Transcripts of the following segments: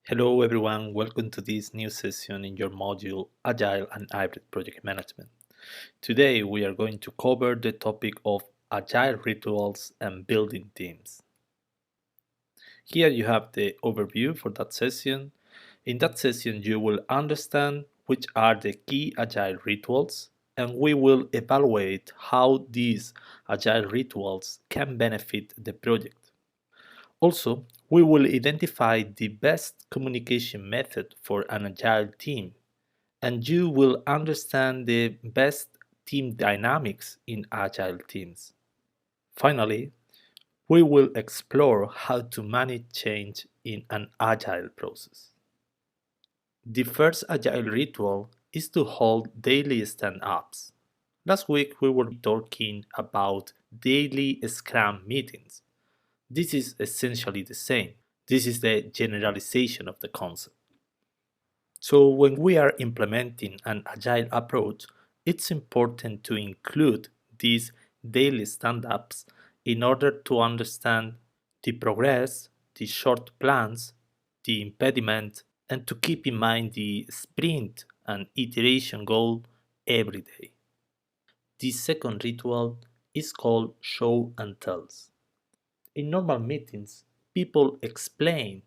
Hello everyone, welcome to this new session in your module Agile and Hybrid Project Management. Today we are going to cover the topic of Agile rituals and building teams. Here you have the overview for that session. In that session you will understand which are the key Agile rituals and we will evaluate how these Agile rituals can benefit the project. Also, we will identify the best communication method for an agile team, and you will understand the best team dynamics in agile teams. Finally, we will explore how to manage change in an agile process. The first agile ritual is to hold daily stand-ups. Last week we were talking about daily Scrum meetings. This is essentially the same. This is the generalization of the concept. So when we are implementing an agile approach, it's important to include these daily stand-ups in order to understand the progress, the short plans, the impediment, and to keep in mind the sprint and iteration goal every day. The second ritual is called show and tells. In normal meetings, people explain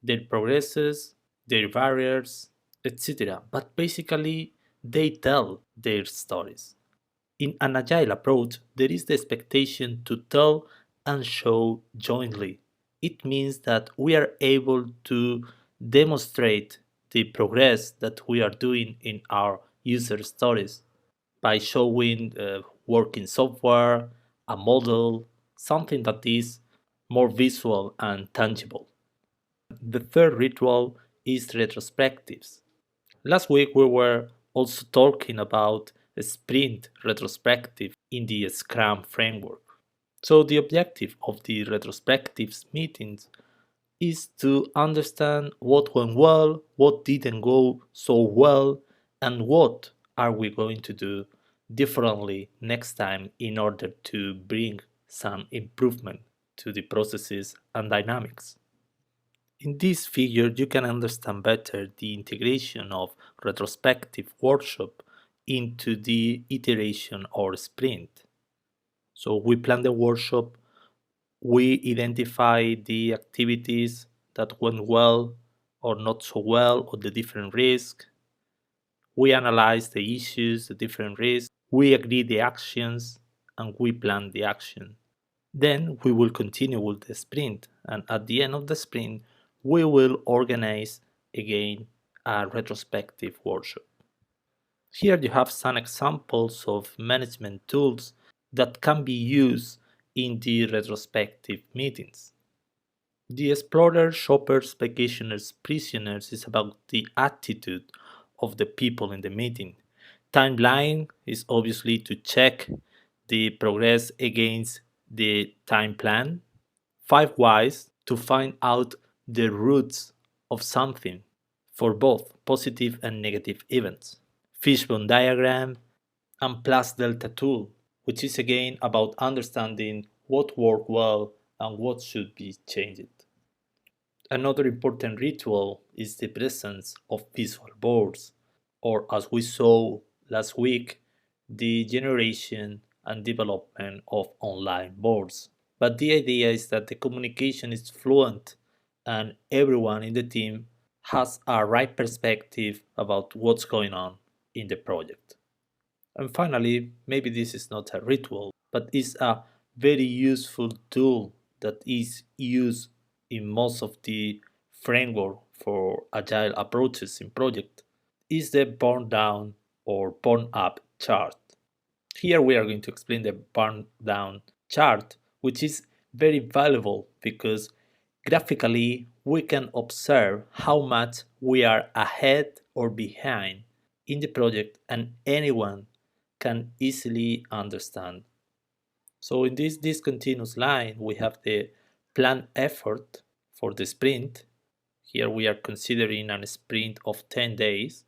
their progresses, their barriers, etc. But basically, they tell their stories. In an agile approach, there is the expectation to tell and show jointly. It means that we are able to demonstrate the progress that we are doing in our user stories by showing working software, a model, something that is more visual and tangible. The third ritual is retrospectives. Last week we were also talking about a sprint retrospective in the Scrum framework. So the objective of the retrospectives meetings is to understand what went well, what didn't go so well, and what are we going to do differently next time in order to bring some improvement to the processes and dynamics. In this figure, you can understand better the integration of retrospective workshop into the iteration or sprint. So we plan the workshop, we identify the activities that went well or not so well, or the different risks. We analyze the issues, the different risks. We agree the actions, and we plan the action. Then we will continue with the sprint, and at the end of the sprint, we will organize again a retrospective workshop. Here you have some examples of management tools that can be used in the retrospective meetings. The Explorers, Shoppers, Vacationers, Prisoners is about the attitude of the people in the meeting. Timeline is obviously to check the progress against the time plan. 5 whys to find out the roots of something for both positive and negative events. Fishbone diagram and plus delta tool, which is again about understanding what worked well and what should be changed. Another important ritual is the presence of visual boards, or as we saw last week, the generation and development of online boards. But the idea is that the communication is fluent and everyone in the team has a right perspective about what's going on in the project. And finally, maybe this is not a ritual, but is a very useful tool that is used in most of the framework for agile approaches in project is the burn down or burn up chart. Here we are going to explain the burn down chart, which is very valuable because graphically we can observe how much we are ahead or behind in the project and anyone can easily understand. So in this discontinuous line we have the planned effort for the sprint. Here we are considering a sprint of 10 days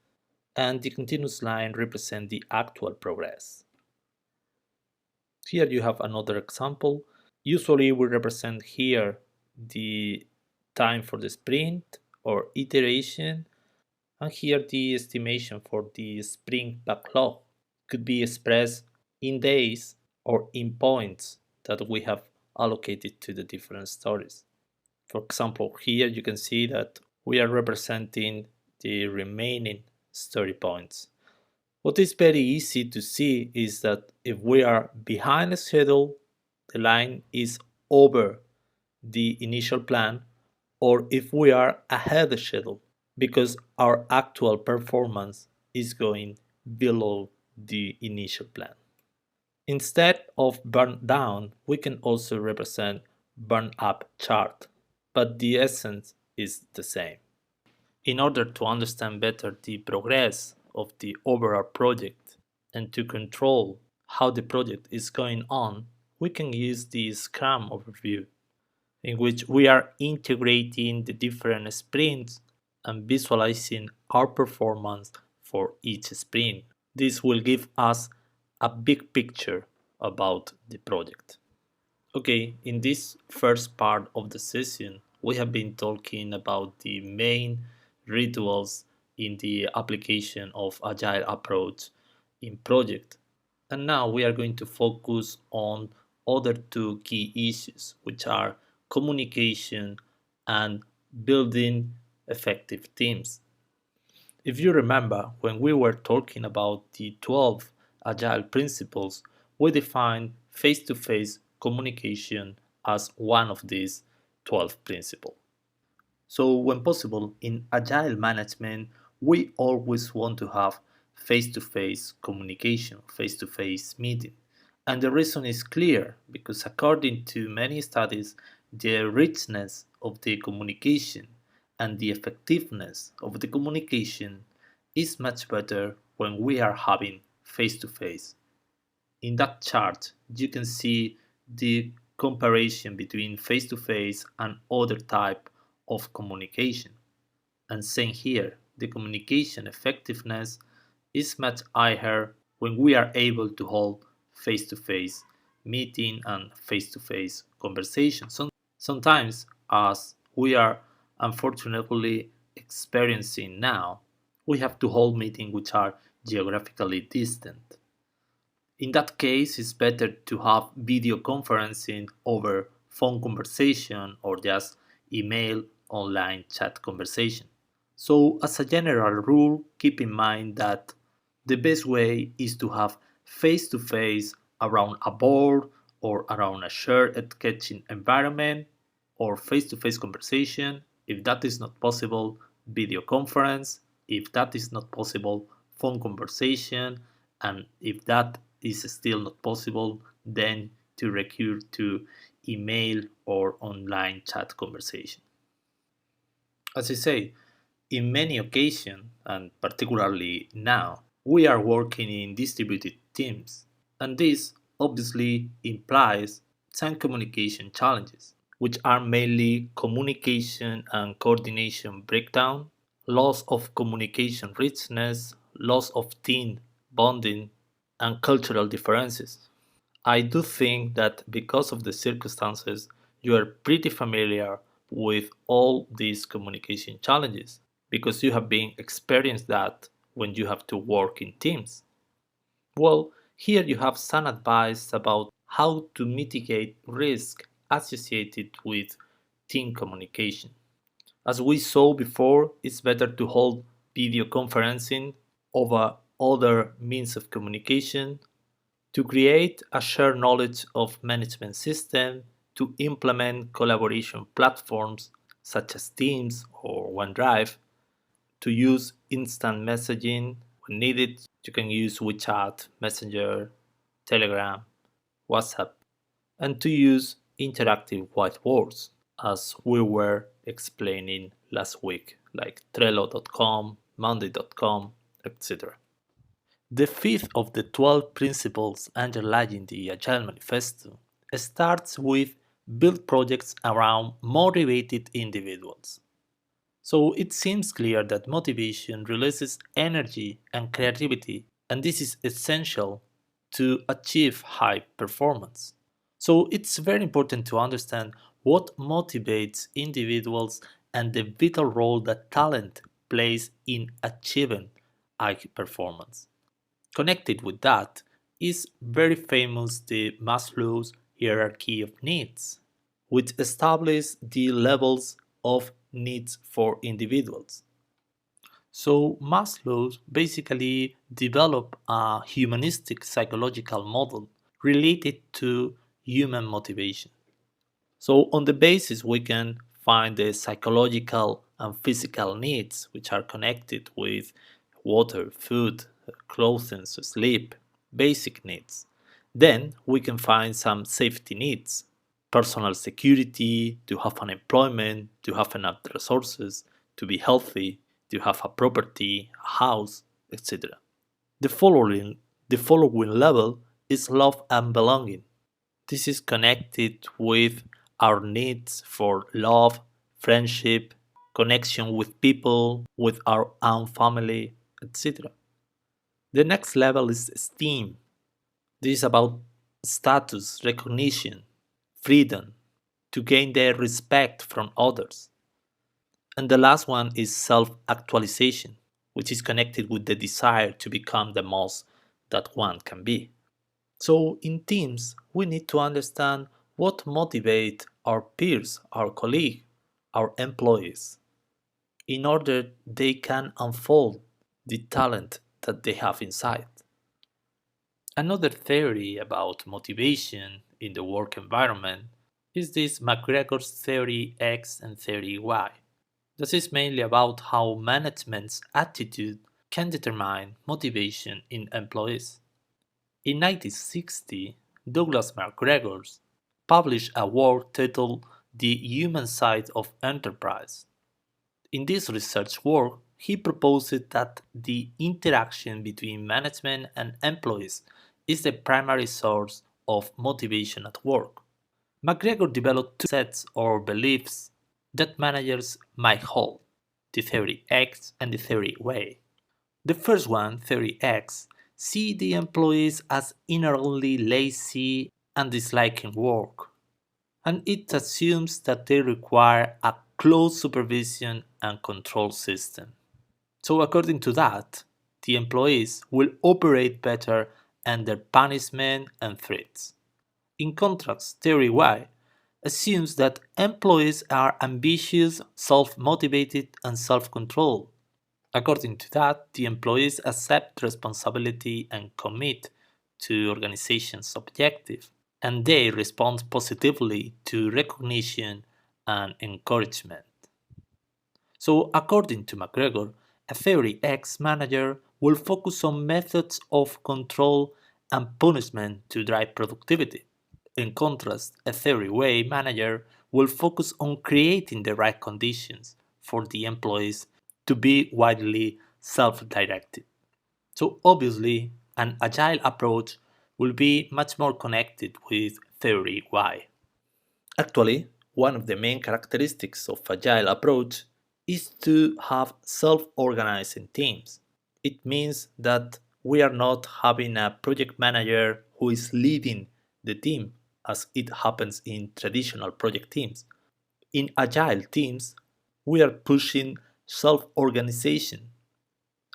and the continuous line represents the actual progress. Here you have another example. Usually we represent here the time for the sprint or iteration, and here the estimation for the sprint backlog could be expressed in days or in points that we have allocated to the different stories. For example, here you can see that we are representing the remaining story points. What is very easy to see is that if we are behind schedule, the line is over the initial plan, or if we are ahead of schedule, because our actual performance is going below the initial plan. Instead of burn down, we can also represent burn up chart, but the essence is the same. In order to understand better the progress of the overall project and to control how the project is going on, we can use the Scrum overview, in which we are integrating the different sprints and visualizing our performance for each sprint. This will give us a big picture about the project. Okay, in this first part of the session, we have been talking about the main rituals in the application of agile approach in project. And now we are going to focus on other two key issues, which are communication and building effective teams. If you remember, when we were talking about the 12 agile principles, we defined face to face communication as one of these 12 principles. So, when possible, in agile management, we always want to have face to face communication, face to face meeting. And the reason is clear because, according to many studies, the richness of the communication and the effectiveness of the communication is much better when we are having face to face. In that chart, you can see the comparison between face to face and other type of communication. And same here, the communication effectiveness is much higher when we are able to hold face to face meeting and face to face conversations. Sometimes, as we are unfortunately experiencing now, we have to hold meetings which are geographically distant. In that case, it's better to have video conferencing over phone conversation or just email online chat conversation. So, as a general rule, keep in mind that the best way is to have face to face around a board or around a shared sketching environment or face to face conversation. If that is not possible, video conference. If that is not possible, phone conversation. And if that is still not possible, then to recur to email or online chat conversation. As I say, in many occasions, and particularly now, we are working in distributed teams, and this obviously implies some communication challenges, which are mainly communication and coordination breakdown, loss of communication richness, loss of team bonding, and cultural differences. I do think that because of the circumstances, you are pretty familiar with all these communication challenges because you have been experienced that when you have to work in teams. Well, here you have some advice about how to mitigate risk associated with team communication. As we saw before, it's better to hold video conferencing over other means of communication, to create a shared knowledge of management system, to implement collaboration platforms such as Teams or OneDrive, to use instant messaging when needed. You can use WeChat, Messenger, Telegram, WhatsApp, and to use interactive whiteboards, as we were explaining last week, like Trello.com, Monday.com, etc. The fifth of the 12 principles underlying the Agile Manifesto starts with build projects around motivated individuals. So it seems clear that motivation releases energy and creativity, and this is essential to achieve high performance. So it's very important to understand what motivates individuals and the vital role that talent plays in achieving high performance. Connected with that is very famous the Maslow's hierarchy of needs, which establishes the levels of needs for individuals. So Maslow basically developed a humanistic psychological model related to human motivation. So on the basis we can find the psychological and physical needs which are connected with water, food, clothing, sleep, basic needs. Then we can find some safety needs, personal security, to have an employment, to have enough resources, to be healthy, to have a property, a house, etc. The following, the following level is love and belonging. This is connected with our needs for love, friendship, connection with people, with our own family, etc. The next level is esteem. This is about status, recognition, freedom, to gain their respect from others. And the last one is self actualization, which is connected with the desire to become the most that one can be. So, in teams, we need to understand what motivates our peers, our colleagues, our employees, in order they can unfold the talent that they have inside. Another theory about motivation in the work environment is this McGregor's theory X and theory Y. This is mainly about how management's attitude can determine motivation in employees. In 1960, Douglas McGregor published a work titled The Human Side of Enterprise. In this research work, he proposed that the interaction between management and employees is the primary source of motivation at work. McGregor developed two sets or beliefs that managers might hold, the theory X and the theory Y. The first one, theory X, see the employees as inherently lazy and disliking work, and it assumes that they require a close supervision and control system. So according to that, the employees will operate better under punishment and threats. In contrast, theory Y assumes that employees are ambitious, self-motivated, and self-controlled. According to that, the employees accept responsibility and commit to organization's objective, and they respond positively to recognition and encouragement. So, according to McGregor, a theory X manager will focus on methods of control and punishment to drive productivity. In contrast, a theory Y manager will focus on creating the right conditions for the employees to be widely self-directed. So obviously, an agile approach will be much more connected with theory Y. Actually, one of the main characteristics of agile approach is to have self-organizing teams. It means that we are not having a project manager who is leading the team as it happens in traditional project teams. In agile teams, we are pushing self-organization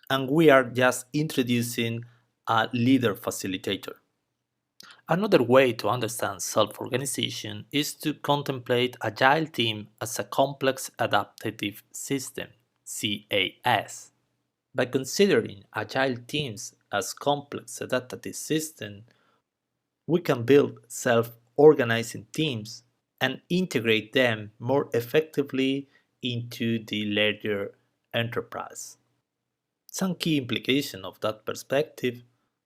and we are just introducing a leader facilitator. Another way to understand self-organization is to contemplate agile team as a complex adaptive system, CAS. By considering agile teams as complex adaptive systems, we can build self-organizing teams and integrate them more effectively into the larger enterprise. Some key implication of that perspective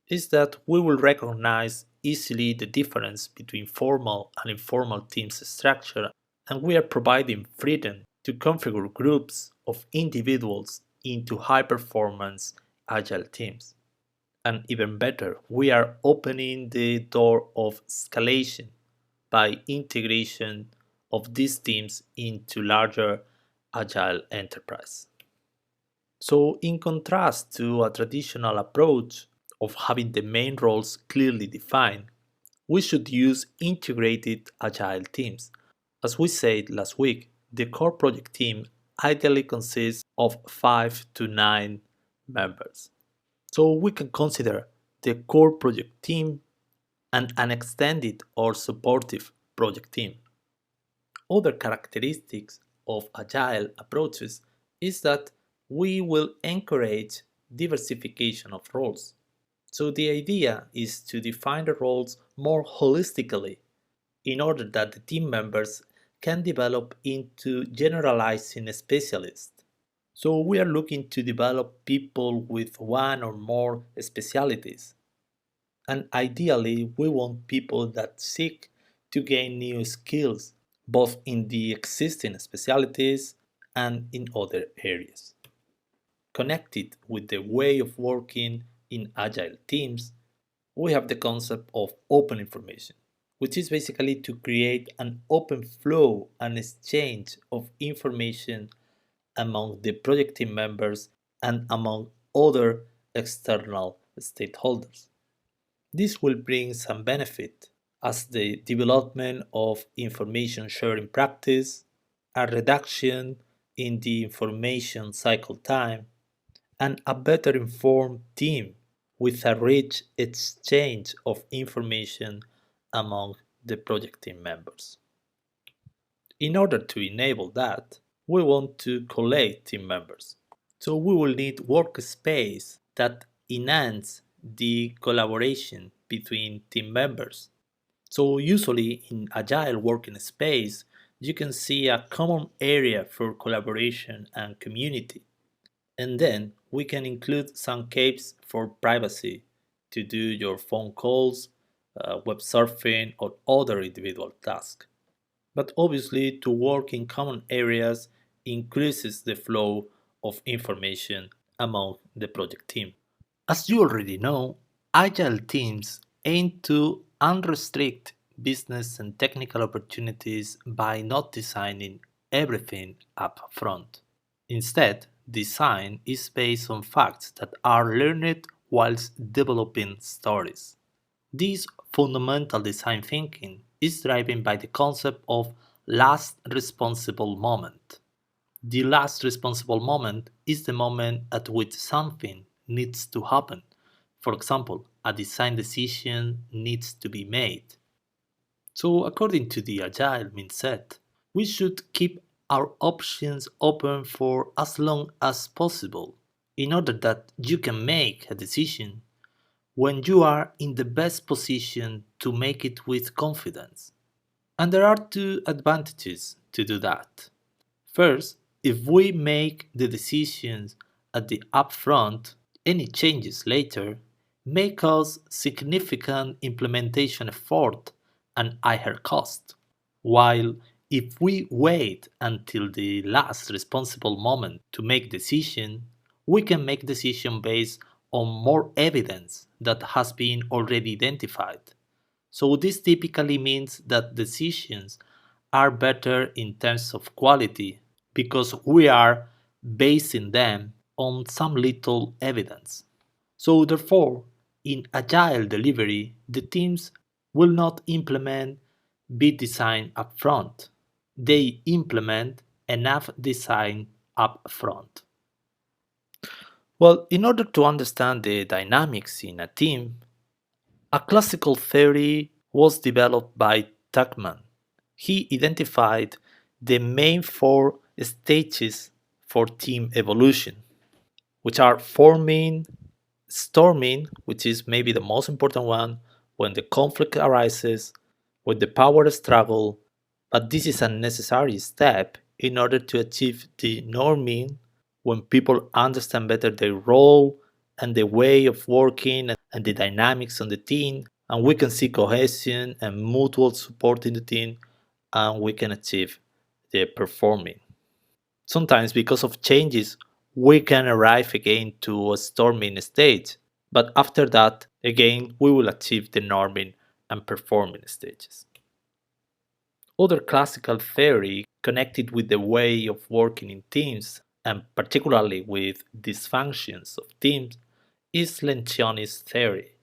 is that we will recognize easily the difference between formal and informal teams structure, and we are providing freedom to configure groups of individuals into high-performance agile teams. And even better, we are opening the door of escalation by integration of these teams into larger agile enterprise. So, in contrast to a traditional approach of having the main roles clearly defined, we should use integrated agile teams. As we said last week, the core project team ideally consists of 5 to 9 members. So we can consider the core project team and an extended or supportive project team. Other characteristics of agile approaches is that we will encourage diversification of roles. So the idea is to define the roles more holistically in order that the team members can develop into generalizing specialists. So we are looking to develop people with one or more specialties. And ideally, we want people that seek to gain new skills, both in the existing specialties and in other areas. Connected with the way of working in agile teams, we have the concept of open information, which is basically to create an open flow and exchange of information among the project team members and among other external stakeholders. This will bring some benefit as the development of information sharing practice, a reduction in the information cycle time, and a better informed team with a rich exchange of information among the project team members. In order to enable that, we want to collate team members. So we will need workspace that enhance the collaboration between team members. So usually in agile working space, you can see a common area for collaboration and community. And then we can include some caves for privacy to do your phone calls, web surfing, or other individual tasks. But obviously, to work in common areas increases the flow of information among the project team. As you already know, agile teams aim to unrestrict business and technical opportunities by not designing everything up front. Instead, design is based on facts that are learned whilst developing stories. This fundamental design thinking is driven by the concept of last responsible moment. The last responsible moment is the moment at which something needs to happen. For example, a design decision needs to be made. So, according to the agile mindset, we should keep our options open for as long as possible in order that you can make a decision when you are in the best position to make it with confidence. And there are two advantages to do that. First, if we make the decisions at the upfront, any changes later may cause significant implementation effort and higher cost. While if we wait until the last responsible moment to make decision, we can make decision based on more evidence that has been already identified. So this typically means that decisions are better in terms of quality because we are basing them on some little evidence. So therefore, in agile delivery, the teams will not implement big design upfront. They implement enough design upfront. Well, in order to understand the dynamics in a team, a classical theory was developed by Tuckman. He identified the main four stages for team evolution, which are forming, storming, which is maybe the most important one, when the conflict arises, with the power struggle, but this is a necessary step in order to achieve the norming when people understand better their role and the way of working and the dynamics on the team, and we can see cohesion and mutual support in the team, and we can achieve the performing. Sometimes, because of changes, we can arrive again to a storming stage, but after that, again, we will achieve the norming and performing stages. Other classical theory connected with the way of working in teams, and particularly with dysfunctions of teams, is Lencioni's theory.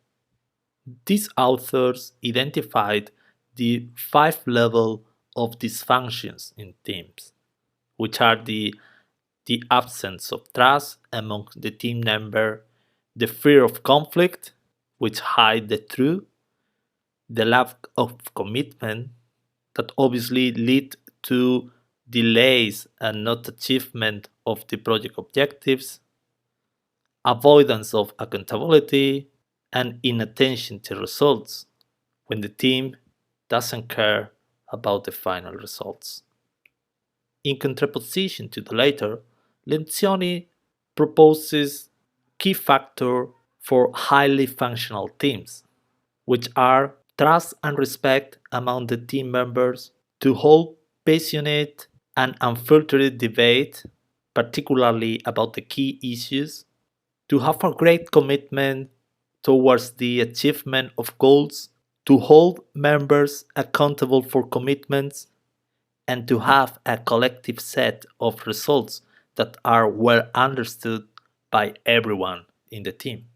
These authors identified the 5 levels of dysfunctions in teams, which are the the absence of trust among the team member, the fear of conflict, which hide the truth, the lack of commitment that obviously lead to delays and not achievement of the project objectives, avoidance of accountability, and inattention to results when the team doesn't care about the final results. In contraposition to the latter, Lencioni proposes key factors for highly functional teams, which are trust and respect among the team members, to hold passionate and unfiltered debate, particularly about the key issues, to have a great commitment towards the achievement of goals, to hold members accountable for commitments, and to have a collective set of results that are well understood by everyone in the team.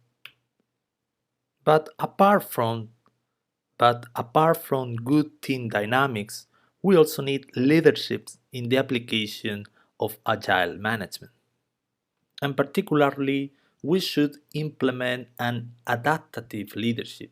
But apart from but apart from good team dynamics, we also need leadership in the application of agile management. And particularly, we should implement an adaptive leadership.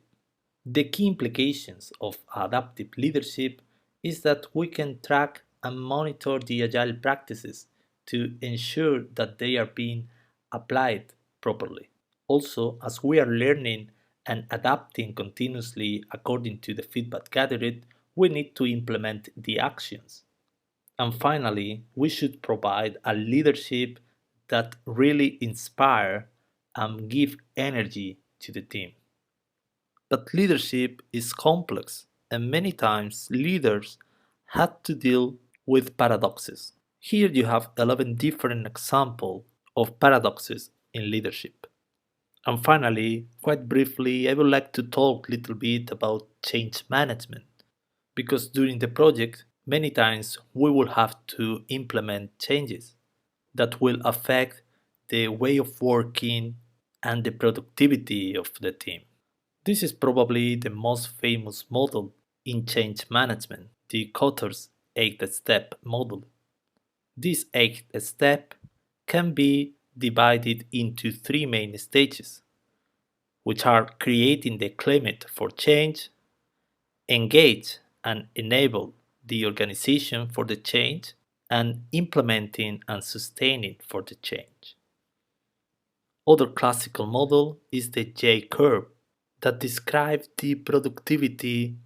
The key implications of adaptive leadership is that we can track and monitor the agile practices to ensure that they are being applied properly. Also, as we are learning and adapting continuously according to the feedback gathered, we need to implement the actions. And finally, we should provide a leadership that really inspire and give energy to the team. But leadership is complex, and many times leaders have to deal with paradoxes. Here you have 11 different examples of paradoxes in leadership. And finally, quite briefly, I would like to talk a little bit about change management, because during the project, many times we will have to implement changes that will affect the way of working and the productivity of the team. This is probably the most famous model in change management, the Kotter's 8-step model. This 8-step can be divided into three main stages, which are creating the climate for change, engage and enable the organization for the change, and implementing and sustaining for the change. Other classical model is the J curve that describes the productivity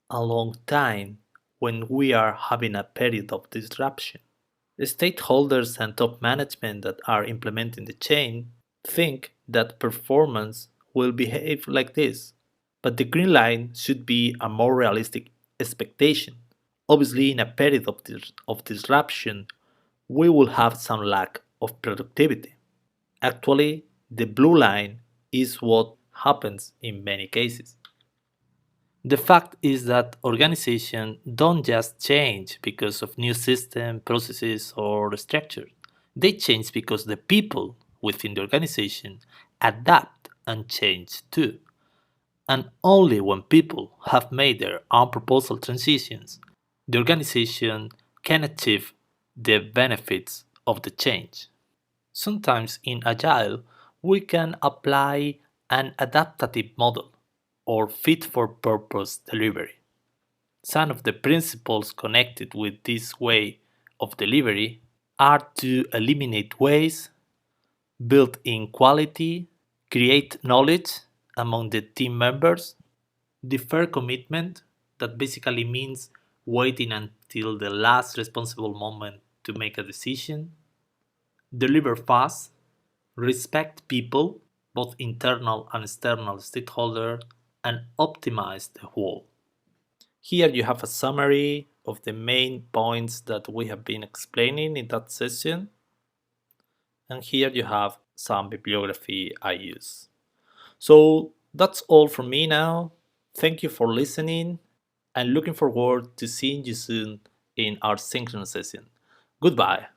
along time when we are having a period of disruption. The stakeholders and top management that are implementing the change think that performance will behave like this, but the green line should be a more realistic expectation. Obviously, in a period of disruption, we will have some lack of productivity. Actually, the blue line is what happens in many cases. The fact is that organizations don't just change because of new system, processes, or structure. They change because the people within the organization adapt and change too. And only when people have made their own proposal transitions, the organization can achieve the benefits of the change. Sometimes in Agile, we can apply an adaptive model or fit for purpose delivery. Some of the principles connected with this way of delivery are to eliminate waste, build in quality, create knowledge among the team members, defer commitment, that basically means waiting until the last responsible moment to make a decision, deliver fast, respect people, both internal and external stakeholders, and optimize the whole. Here you have a summary of the main points that we have been explaining in that session. And here you have some bibliography I use. So that's all from me now. Thank you for listening and looking forward to seeing you soon in our synchronous session. Goodbye.